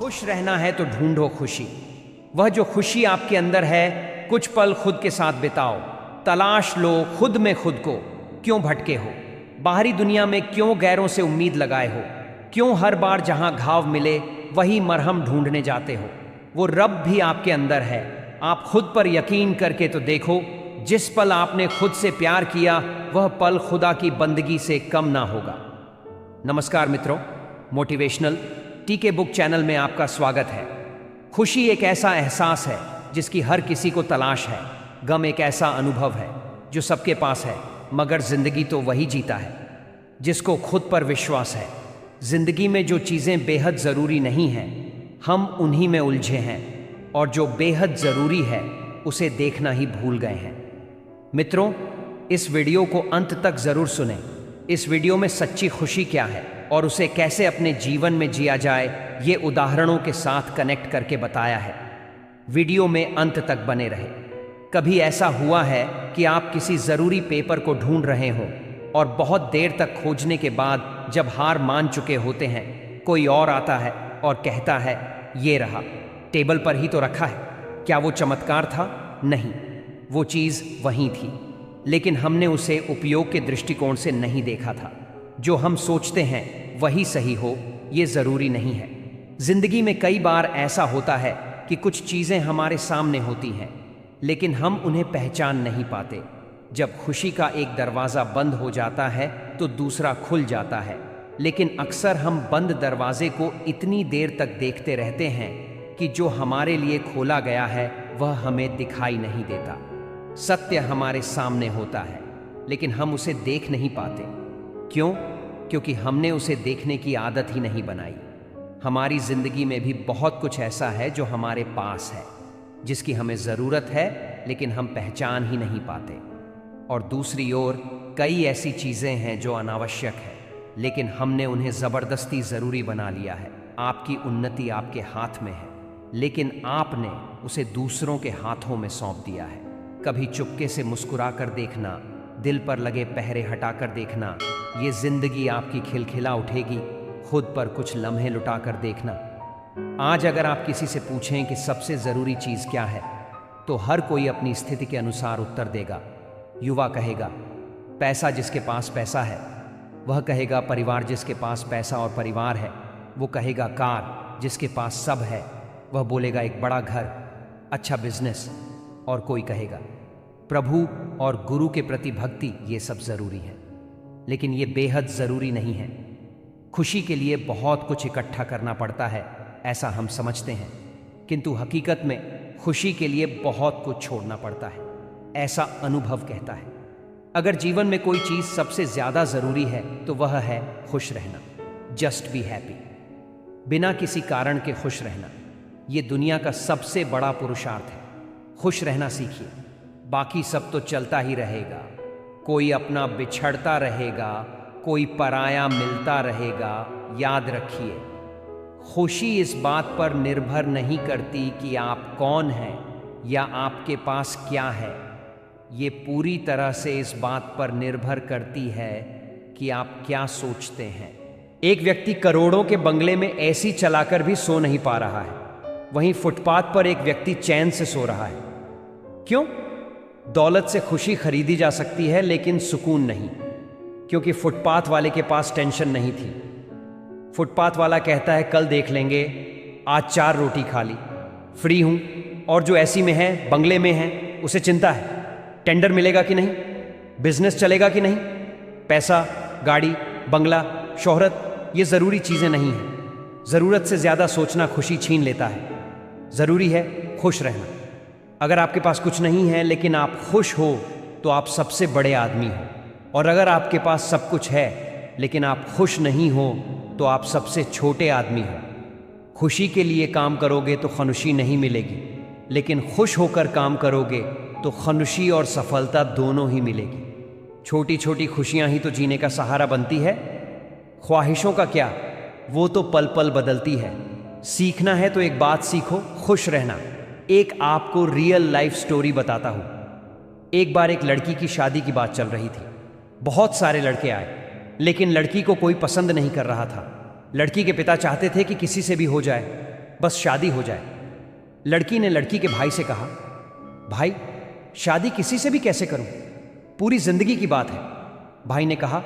खुश रहना है तो ढूंढो खुशी। वह जो खुशी आपके अंदर है, कुछ पल खुद के साथ बिताओ। तलाश लो खुद में खुद को। क्यों भटके हो? बाहरी दुनिया में क्यों गैरों से उम्मीद लगाए हो? क्यों हर बार जहां घाव मिले वही मरहम ढूंढने जाते हो? वो रब भी आपके अंदर है। आप खुद पर यकीन करके तो देखो। जिस पल आपने खुद से प्यार किया, वह पल खुदा की बंदगी से कम ना होगा। नमस्कार मित्रों, मोटिवेशनल टीके बुक चैनल में आपका स्वागत है। खुशी एक ऐसा एहसास है जिसकी हर किसी को तलाश है। गम एक ऐसा अनुभव है जो सबके पास है, मगर जिंदगी तो वही जीता है जिसको खुद पर विश्वास है। जिंदगी में जो चीज़ें बेहद ज़रूरी नहीं हैं, हम उन्हीं में उलझे हैं, और जो बेहद ज़रूरी है उसे देखना ही भूल गए हैं। मित्रों, इस वीडियो को अंत तक ज़रूर सुनें। इस वीडियो में सच्ची खुशी क्या है और उसे कैसे अपने जीवन में जिया जाए, ये उदाहरणों के साथ कनेक्ट करके बताया है। वीडियो में अंत तक बने रहे। कभी ऐसा हुआ है कि आप किसी ज़रूरी पेपर को ढूंढ रहे हों और बहुत देर तक खोजने के बाद जब हार मान चुके होते हैं, कोई और आता है और कहता है, ये रहा, टेबल पर ही तो रखा है। क्या वो चमत्कार था? नहीं, वो चीज़ वहीं थी, लेकिन हमने उसे उपयोग के दृष्टिकोण से नहीं देखा था। जो हम सोचते हैं वही सही हो, ये ज़रूरी नहीं है। जिंदगी में कई बार ऐसा होता है कि कुछ चीज़ें हमारे सामने होती हैं, लेकिन हम उन्हें पहचान नहीं पाते। जब खुशी का एक दरवाज़ा बंद हो जाता है तो दूसरा खुल जाता है, लेकिन अक्सर हम बंद दरवाजे को इतनी देर तक देखते रहते हैं कि जो हमारे लिए खोला गया है वह हमें दिखाई नहीं देता। सत्य हमारे सामने होता है, लेकिन हम उसे देख नहीं पाते। क्यों? क्योंकि हमने उसे देखने की आदत ही नहीं बनाई। हमारी जिंदगी में भी बहुत कुछ ऐसा है जो हमारे पास है, जिसकी हमें ज़रूरत है, लेकिन हम पहचान ही नहीं पाते। और दूसरी ओर कई ऐसी चीज़ें हैं जो अनावश्यक है, लेकिन हमने उन्हें ज़बरदस्ती ज़रूरी बना लिया है। आपकी उन्नति आपके हाथ में है, लेकिन आपने उसे दूसरों के हाथों में सौंप दिया है। कभी चुपके से मुस्कुरा कर देखना, दिल पर लगे पहरे हटा कर देखना, ये जिंदगी आपकी खिलखिला उठेगी। खुद पर कुछ लम्हे लुटा कर देखना। आज अगर आप किसी से पूछें कि सबसे ज़रूरी चीज़ क्या है, तो हर कोई अपनी स्थिति के अनुसार उत्तर देगा। युवा कहेगा पैसा, जिसके पास पैसा है। वह कहेगा परिवार, जिसके पास पैसा और परिवार है। वो कहेगा कार, जिसके पास सब है। वह बोलेगा एक बड़ा घर, अच्छा बिजनेस। और कोई कहेगा प्रभु और गुरु के प्रति भक्ति, ये सब ज़रूरी है, लेकिन ये बेहद ज़रूरी नहीं है। खुशी के लिए बहुत कुछ इकट्ठा करना पड़ता है, ऐसा हम समझते हैं, किंतु हकीकत में खुशी के लिए बहुत कुछ छोड़ना पड़ता है, ऐसा अनुभव कहता है। अगर जीवन में कोई चीज़ सबसे ज़्यादा ज़रूरी है तो वह है खुश रहना। जस्ट बी हैप्पी, बिना किसी कारण के खुश रहना, ये दुनिया का सबसे बड़ा पुरुषार्थ है। खुश रहना सीखिए, बाकी सब तो चलता ही रहेगा। कोई अपना बिछड़ता रहेगा, कोई पराया मिलता रहेगा। याद रखिए, खुशी इस बात पर निर्भर नहीं करती कि आप कौन हैं या आपके पास क्या है। ये पूरी तरह से इस बात पर निर्भर करती है कि आप क्या सोचते हैं। एक व्यक्ति करोड़ों के बंगले में एसी चलाकर भी सो नहीं पा रहा है, वहीं फुटपाथ पर एक व्यक्ति चैन से सो रहा है। क्यों? दौलत से खुशी खरीदी जा सकती है, लेकिन सुकून नहीं, क्योंकि फुटपाथ वाले के पास टेंशन नहीं थी। फुटपाथ वाला कहता है कल देख लेंगे, आज 4 रोटी खा ली, फ्री हूं। और जो एसी में है, बंगले में है, उसे चिंता है टेंडर मिलेगा कि नहीं, बिजनेस चलेगा कि नहीं। पैसा, गाड़ी, बंगला, शोहरत, ये ज़रूरी चीज़ें नहीं हैं। ज़रूरत से ज़्यादा सोचना खुशी छीन लेता है। ज़रूरी है खुश रहना। अगर आपके पास कुछ नहीं है लेकिन आप खुश हो तो आप सबसे बड़े आदमी हो, और अगर आपके पास सब कुछ है लेकिन आप खुश नहीं हो तो आप सबसे छोटे आदमी हो। खुशी के लिए काम करोगे तो खुशी नहीं मिलेगी, लेकिन खुश होकर काम करोगे तो खुशी और सफलता दोनों ही मिलेगी। छोटी छोटी खुशियां ही तो जीने का सहारा बनती है। ख्वाहिशों का क्या, वो तो पल पल बदलती है। सीखना है तो एक बात सीखो, खुश रहना। एक आपको रियल लाइफ स्टोरी बताता हूं। एक बार एक लड़की की शादी की बात चल रही थी। बहुत सारे लड़के आए, लेकिन लड़की को कोई पसंद नहीं कर रहा था। लड़की के पिता चाहते थे कि किसी से भी हो जाए, बस शादी हो जाए। लड़की ने लड़की के भाई से कहा, भाई शादी किसी से भी कैसे करूं, पूरी जिंदगी की बात है। भाई ने कहा,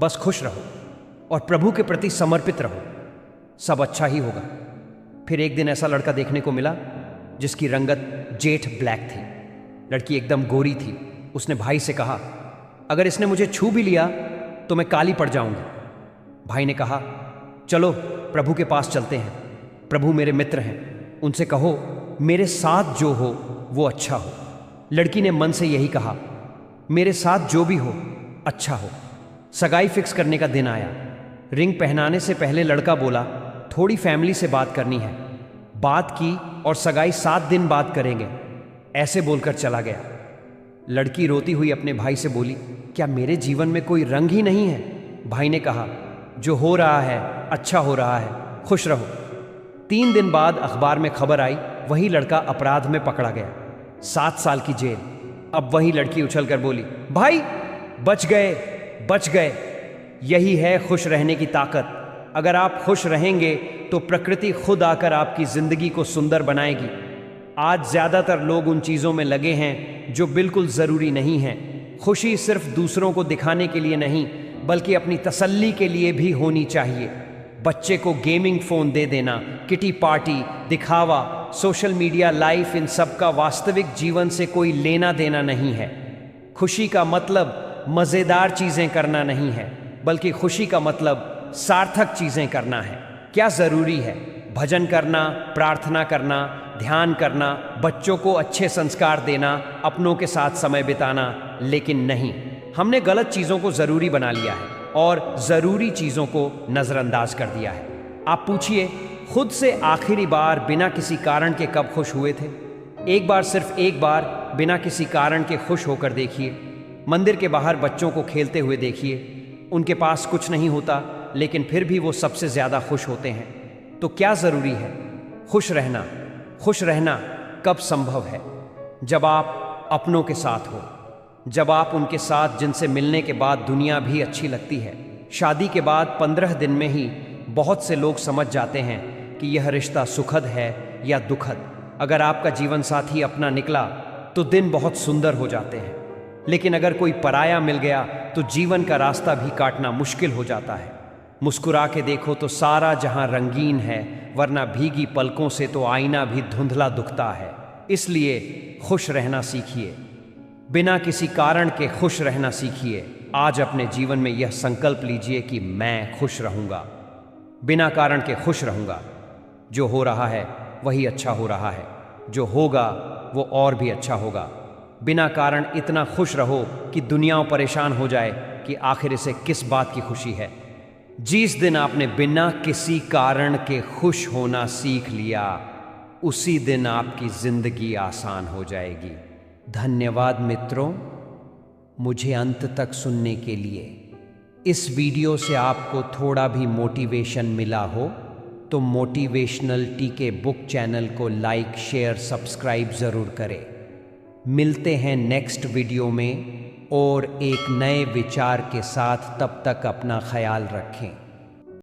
बस खुश रहो और प्रभु के प्रति समर्पित रहो, सब अच्छा ही होगा। फिर एक दिन ऐसा लड़का देखने को मिला जिसकी रंगत जेठ ब्लैक थी। लड़की एकदम गोरी थी। उसने भाई से कहा, अगर इसने मुझे छू भी लिया तो मैं काली पड़ जाऊंगी। भाई ने कहा, चलो प्रभु के पास चलते हैं, प्रभु मेरे मित्र हैं, उनसे कहो मेरे साथ जो हो वो अच्छा हो। लड़की ने मन से यही कहा, मेरे साथ जो भी हो अच्छा हो। सगाई फिक्स करने का दिन आया। रिंग पहनाने से पहले लड़का बोला, थोड़ी फैमिली से बात करनी है। बात की और सगाई 7 दिन बाद करेंगे, ऐसे बोलकर चला गया। लड़की रोती हुई अपने भाई से बोली, क्या मेरे जीवन में कोई रंग ही नहीं है? भाई ने कहा, जो हो रहा है अच्छा हो रहा है, खुश रहो। 3 दिन बाद अखबार में खबर आई, वही लड़का अपराध में पकड़ा गया, 7 साल की जेल। अब वही लड़की उछलकर बोली, भाई बच गए, बच गए। यही है खुश रहने की ताकत। अगर आप खुश रहेंगे तो प्रकृति खुद आकर आपकी जिंदगी को सुंदर बनाएगी। आज ज्यादातर लोग उन चीजों में लगे हैं जो बिल्कुल जरूरी नहीं हैं। खुशी सिर्फ दूसरों को दिखाने के लिए नहीं, बल्कि अपनी तसल्ली के लिए भी होनी चाहिए। बच्चे को गेमिंग फोन दे देना, किटी पार्टी, दिखावा, सोशल मीडिया लाइफ, इन सब का वास्तविक जीवन से कोई लेना देना नहीं है। खुशी का मतलब मजेदार चीजें करना नहीं है, बल्कि खुशी का मतलब सार्थक चीजें करना है। क्या जरूरी है? भजन करना, प्रार्थना करना, ध्यान करना, बच्चों को अच्छे संस्कार देना, अपनों के साथ समय बिताना, लेकिन नहीं, हमने गलत चीजों को जरूरी बना लिया है और जरूरी चीजों को नजरअंदाज कर दिया है। आप पूछिए खुद से, आखिरी बार बिना किसी कारण के कब खुश हुए थे? एक बार, सिर्फ एक बार बिना किसी कारण के खुश होकर देखिए। मंदिर के बाहर बच्चों को खेलते हुए देखिए। उनके पास कुछ नहीं होता, लेकिन फिर भी वो सबसे ज्यादा खुश होते हैं। तो क्या जरूरी है? खुश रहना। खुश रहना कब संभव है? जब आप अपनों के साथ हो, जब आप उनके साथ जिनसे मिलने के बाद दुनिया भी अच्छी लगती है। शादी के बाद 15 दिन में ही बहुत से लोग समझ जाते हैं कि यह रिश्ता सुखद है या दुखद। अगर आपका जीवन साथी अपना निकला तो दिन बहुत सुंदर हो जाते हैं, लेकिन अगर कोई पराया मिल गया तो जीवन का रास्ता भी काटना मुश्किल हो जाता है। मुस्कुरा के देखो तो सारा जहां रंगीन है, वरना भीगी पलकों से तो आईना भी धुंधला दुखता है। इसलिए खुश रहना सीखिए, बिना किसी कारण के खुश रहना सीखिए। आज अपने जीवन में यह संकल्प लीजिए कि मैं खुश रहूंगा, बिना कारण के खुश रहूंगा। जो हो रहा है वही अच्छा हो रहा है, जो होगा वो और भी अच्छा होगा। बिना कारण इतना खुश रहो कि दुनिया परेशान हो जाए कि आखिर इसे किस बात की खुशी है। जिस दिन आपने बिना किसी कारण के खुश होना सीख लिया, उसी दिन आपकी जिंदगी आसान हो जाएगी। धन्यवाद मित्रों, मुझे अंत तक सुनने के लिए। इस वीडियो से आपको थोड़ा भी मोटिवेशन मिला हो तो मोटिवेशनल टीके बुक चैनल को लाइक, शेयर, सब्सक्राइब ज़रूर करें। मिलते हैं नेक्स्ट वीडियो में और एक नए विचार के साथ। तब तक अपना ख्याल रखें।